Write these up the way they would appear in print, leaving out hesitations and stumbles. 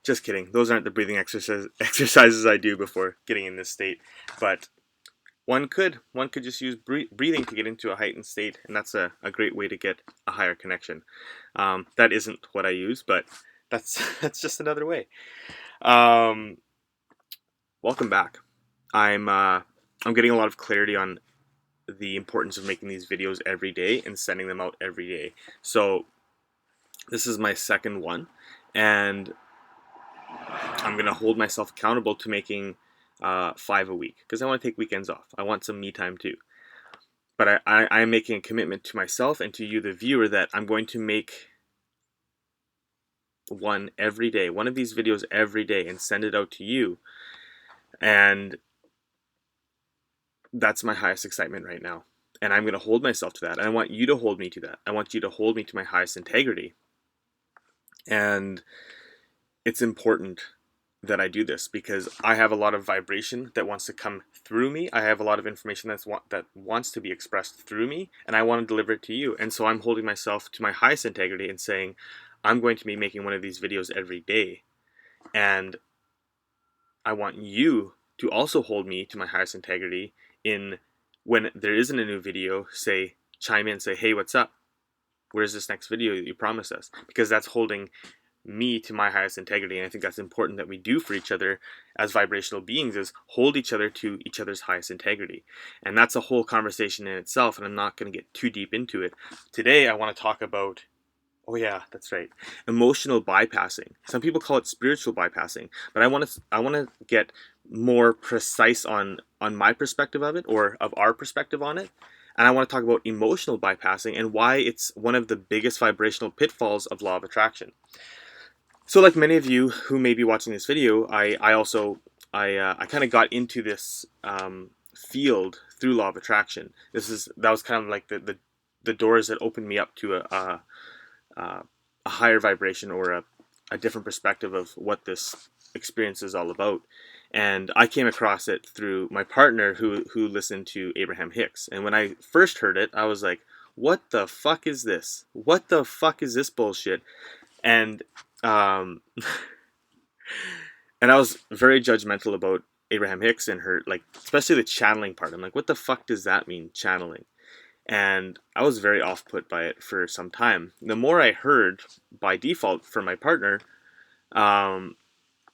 Just kidding. Those aren't the breathing exercises I do before getting in this state. But one could just use breathing to get into a heightened state, and that's a great way to get a higher connection. That isn't what I use, but that's just another way. Um, Welcome back. I'm getting a lot of clarity on the importance of making these videos every day and sending them out every day. So this is my second one, and I'm gonna hold myself accountable to making 5 a week because I want to take weekends off. I want some me time too. But I'm making a commitment to myself and to you, the viewer, that I'm going to make one every day, one of these videos every day, and send it out to you. And that's my highest excitement right now. And I'm going to hold myself to that. And I want you to hold me to that. I want you to hold me to my highest integrity. And it's important that I do this because I have a lot of vibration that wants to come through me. I have a lot of information that wants to be expressed through me, and I want to deliver it to you. And so I'm holding myself to my highest integrity and saying, I'm going to be making one of these videos every day. And I want you to also hold me to my highest integrity in when there isn't a new video, chime in, say, hey, what's up? Where's this next video that you promised us? Because that's holding me to my highest integrity, and I think that's important that we do for each other as vibrational beings, is hold each other to each other's highest integrity. And that's a whole conversation in itself, and I'm not going to get too deep into it. Today I want to talk about, oh yeah, that's right, emotional bypassing. Some people call it spiritual bypassing, but I want to get more precise on my perspective of it, or of our perspective on it. And I want to talk about emotional bypassing and why it's one of the biggest vibrational pitfalls of law of attraction. So like many of you who may be watching this video, I kind of got into this field through law of attraction. That was kind of like the doors that opened me up to a higher vibration, or a different perspective of what this experience is all about. And I came across it through my partner who listened to Abraham Hicks. And when I first heard it, I was like, what the fuck is this? What the fuck is this bullshit? And and I was very judgmental about Abraham Hicks and her, like, especially the channeling part. I'm like, what the fuck does that mean, channeling? And I was very off-put by it for some time. The more I heard by default from my partner,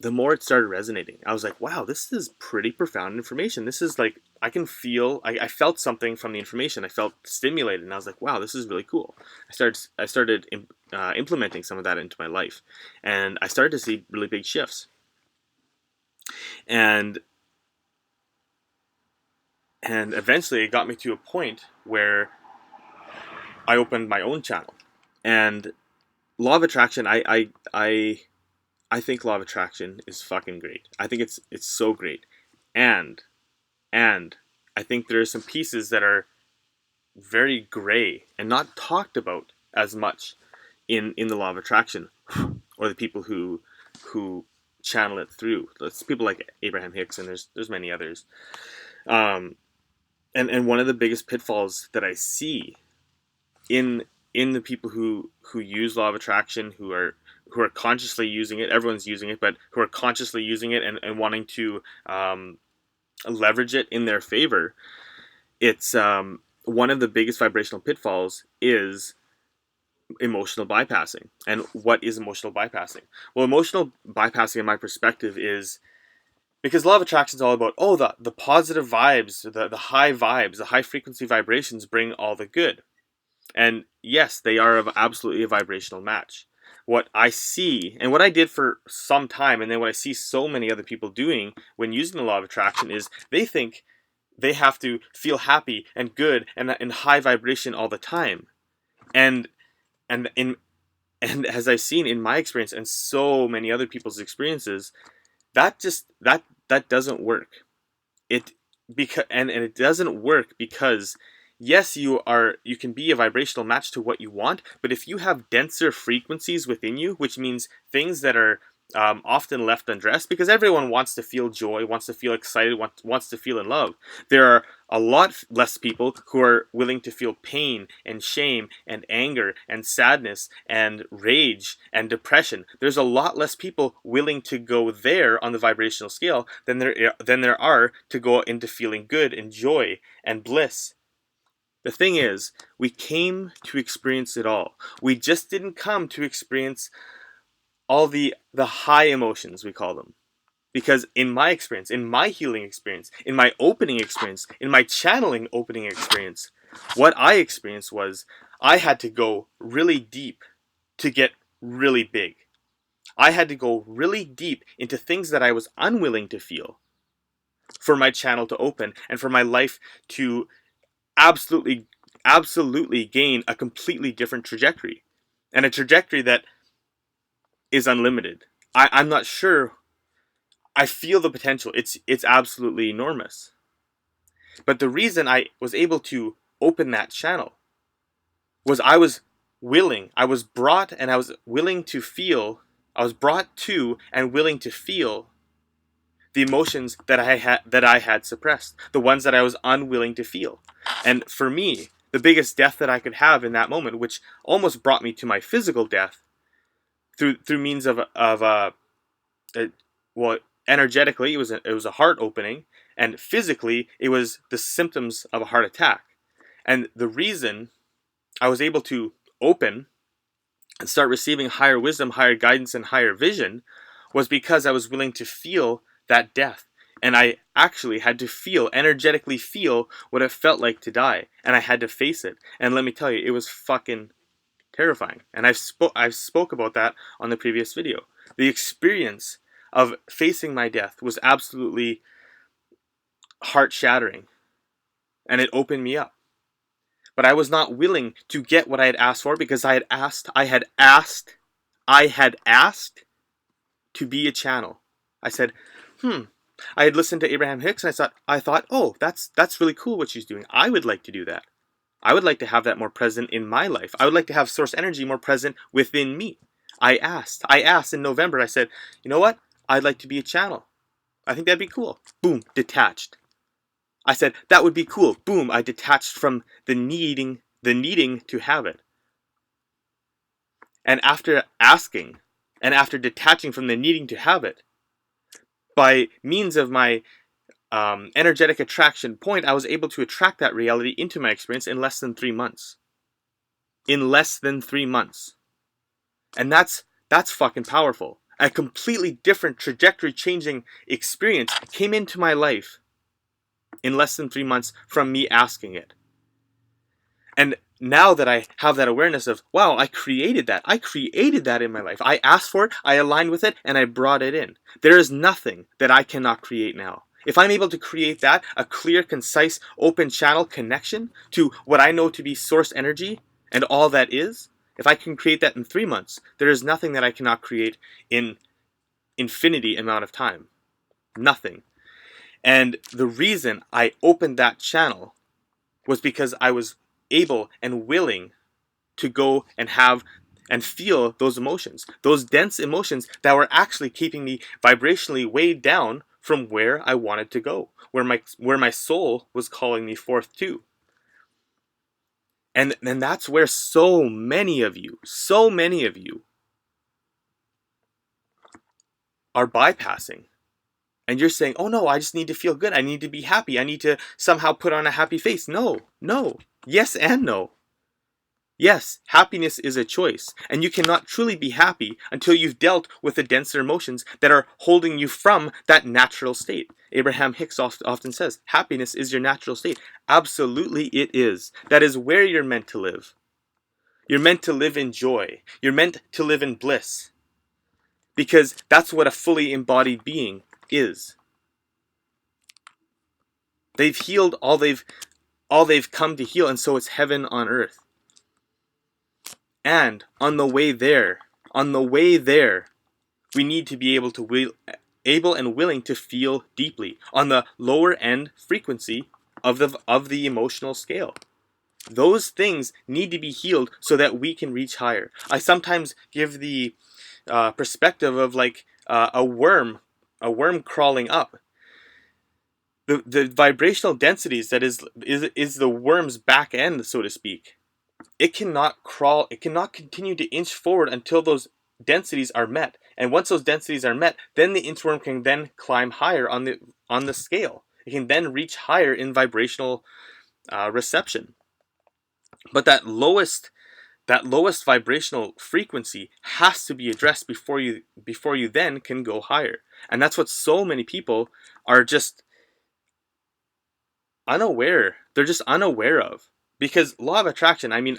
the more it started resonating. I was like, wow, this is pretty profound information. This is like, I felt something from the information. I felt stimulated, and I was like, wow, this is really cool. I started implementing some of that into my life, and I started to see really big shifts. And eventually it got me to a point where I opened my own channel. And law of attraction, I think law of attraction is fucking great. I think it's so great. And I think there are some pieces that are very gray and not talked about as much in the law of attraction, or the people who channel it through. It's people like Abraham Hicks, and there's many others. And one of the biggest pitfalls that I see in the people who use law of attraction, who are consciously using it, everyone's using it, but who are consciously using it and wanting to leverage it in their favor, it's one of the biggest vibrational pitfalls is emotional bypassing. And what is emotional bypassing? Well, emotional bypassing, in my perspective, is because law of attraction is all about, the positive vibes, the high vibes, the high frequency vibrations bring all the good. And yes, they are absolutely a vibrational match. What I see, and what I did for some time, and then what I see so many other people doing when using the law of attraction, is they think they have to feel happy and good and in high vibration all the time. And as I've seen in my experience and so many other people's experiences, that doesn't work. It doesn't work because, yes, you can be a vibrational match to what you want, but if you have denser frequencies within you, which means things that are often left undressed, because everyone wants to feel joy, wants to feel excited, wants to feel in love. There are a lot less people who are willing to feel pain and shame and anger and sadness and rage and depression. There's a lot less people willing to go there on the vibrational scale than there are to go into feeling good and joy and bliss. The thing is, we came to experience it all. We just didn't come to experience all the high emotions, we call them. Because in my experience, in my healing experience, in my opening experience, in my channeling opening experience, what I experienced was I had to go really deep to get really big. I had to go really deep into things that I was unwilling to feel for my channel to open and for my life to absolutely gain a completely different trajectory, and a trajectory that is unlimited. I'm not sure. I feel the potential. It's absolutely enormous. But the reason I was able to open that channel was I was willing. I was brought and I was willing to feel. I was brought to and willing to feel the emotions that I had suppressed, the ones that I was unwilling to feel. And for me, the biggest death that I could have in that moment, which almost brought me to my physical death, through means of well, energetically it was a heart opening, and physically it was the symptoms of a heart attack. And the reason I was able to open and start receiving higher wisdom, higher guidance, and higher vision was because I was willing to feel that death. And I actually had to energetically feel what it felt like to die. And I had to face it. And let me tell you, it was fucking terrifying. And I've spoke about that on the previous video. The experience of facing my death was absolutely heart-shattering. And it opened me up. But I was not willing to get what I had asked for, because I had asked to be a channel. I said, I had listened to Abraham Hicks, and I thought, oh, that's really cool what she's doing. I would like to do that. I would like to have that more present in my life. I would like to have source energy more present within me. I asked in November. I said, you know what? I'd like to be a channel. I think that'd be cool. Boom, detached. I said, that would be cool. Boom, I detached from the needing to have it. And after asking, and after detaching from the needing to have it, by means of my energetic attraction point, I was able to attract that reality into my experience in less than 3 months. In less than 3 months. And that's fucking powerful. A completely different trajectory changing experience came into my life in less than 3 months from me asking it. And now that I have that awareness of, wow, I created that in my life. I asked for it, I aligned with it, and I brought it in. There is nothing that I cannot create now. If I'm able to create that, a clear, concise, open channel connection to what I know to be source energy and all that is, if I can create that in 3 months, there is nothing that I cannot create in infinity amount of time. Nothing. And the reason I opened that channel was because I was able and willing to go and have and feel those emotions, those dense emotions that were actually keeping me vibrationally weighed down from where I wanted to go, where my soul was calling me forth to. And that's where so many of you are bypassing. And you're saying, oh no, I just need to feel good. I need to be happy. I need to somehow put on a happy face. No. Yes and no. Yes, happiness is a choice. And you cannot truly be happy until you've dealt with the denser emotions that are holding you from that natural state. Abraham Hicks often says, happiness is your natural state. Absolutely it is. That is where you're meant to live. You're meant to live in joy. You're meant to live in bliss. Because that's what a fully embodied being is. They've healed all they've come to heal, and so it's heaven on earth. And on the way there, we need to be able and willing to feel deeply on the lower end frequency of the emotional scale. Those things need to be healed so that we can reach higher. I sometimes give the perspective of like a worm crawling up. The vibrational densities that is the worm's back end, so to speak. It cannot crawl. It cannot continue to inch forward until those densities are met. And once those densities are met, then the inchworm can then climb higher on the scale. It can then reach higher in vibrational reception. But that lowest vibrational frequency has to be addressed before you then can go higher. And that's what so many people are just unaware. They're just unaware of. Because law of attraction, I mean,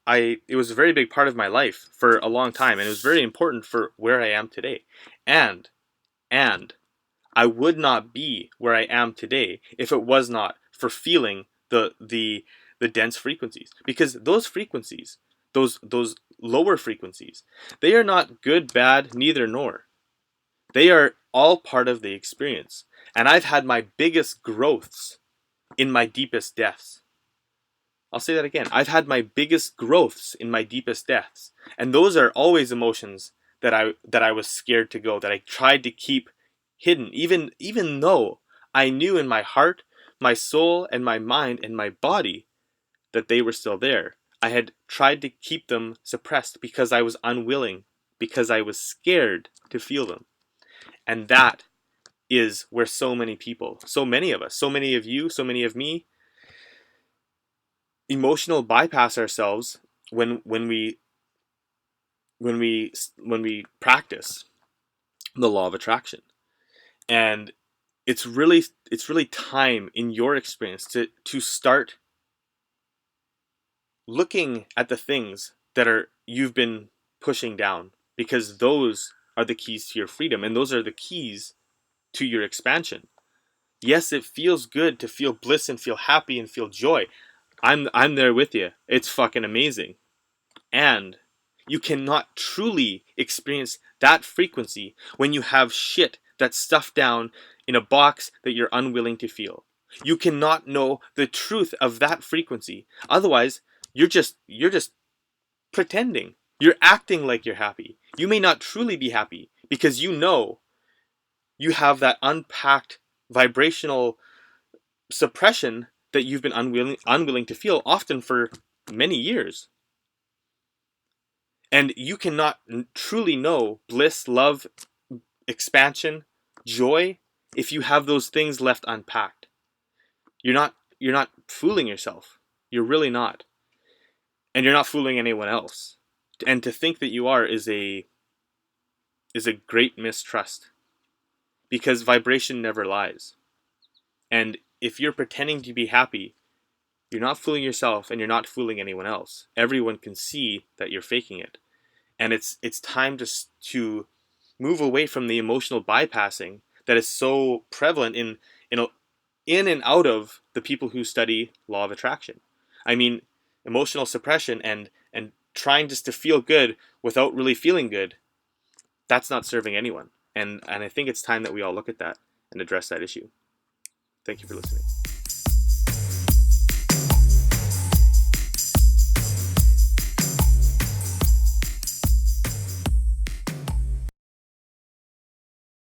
it was a very big part of my life for a long time, and it was very important for where I am today. And I would not be where I am today if it was not for feeling the dense frequencies. Because those frequencies, those lower frequencies, they are not good, bad, neither nor. They are all part of the experience. And I've had my biggest growths in my deepest depths. I'll say that again. I've had my biggest growths in my deepest depths. And those are always emotions that I was scared to go, that I tried to keep hidden, even though I knew in my heart, my soul, and my mind and my body that they were still there. I had tried to keep them suppressed because I was unwilling, because I was scared to feel them. And that is where so many people, so many of us, so many of you, so many of me, emotional bypass ourselves when we practice the law of attraction. And it's really time in your experience to start looking at the things that you've been pushing down, because those are the keys to your freedom, and those are the keys to your expansion. Yes, it feels good to feel bliss and feel happy and feel joy. I'm there with you. It's fucking amazing. And you cannot truly experience that frequency when you have shit that's stuffed down in a box that you're unwilling to feel. You cannot know the truth of that frequency. Otherwise, you're just pretending. You're acting like you're happy. You may not truly be happy because you know you have that unpacked vibrational suppression that you've been unwilling to feel, often for many years. And you cannot truly know bliss, love, expansion, joy if you have those things left unpacked. You're not fooling yourself. You're really not. And you're not fooling anyone else. And to think that you are is a great mistrust. Because vibration never lies. And if you're pretending to be happy, you're not fooling yourself and you're not fooling anyone else. Everyone can see that you're faking it. And it's time to move away from the emotional bypassing that is so prevalent in and out of the people who study law of attraction. I mean, emotional suppression and trying just to feel good without really feeling good, that's not serving anyone. And I think it's time that we all look at that and address that issue. Thank you for listening.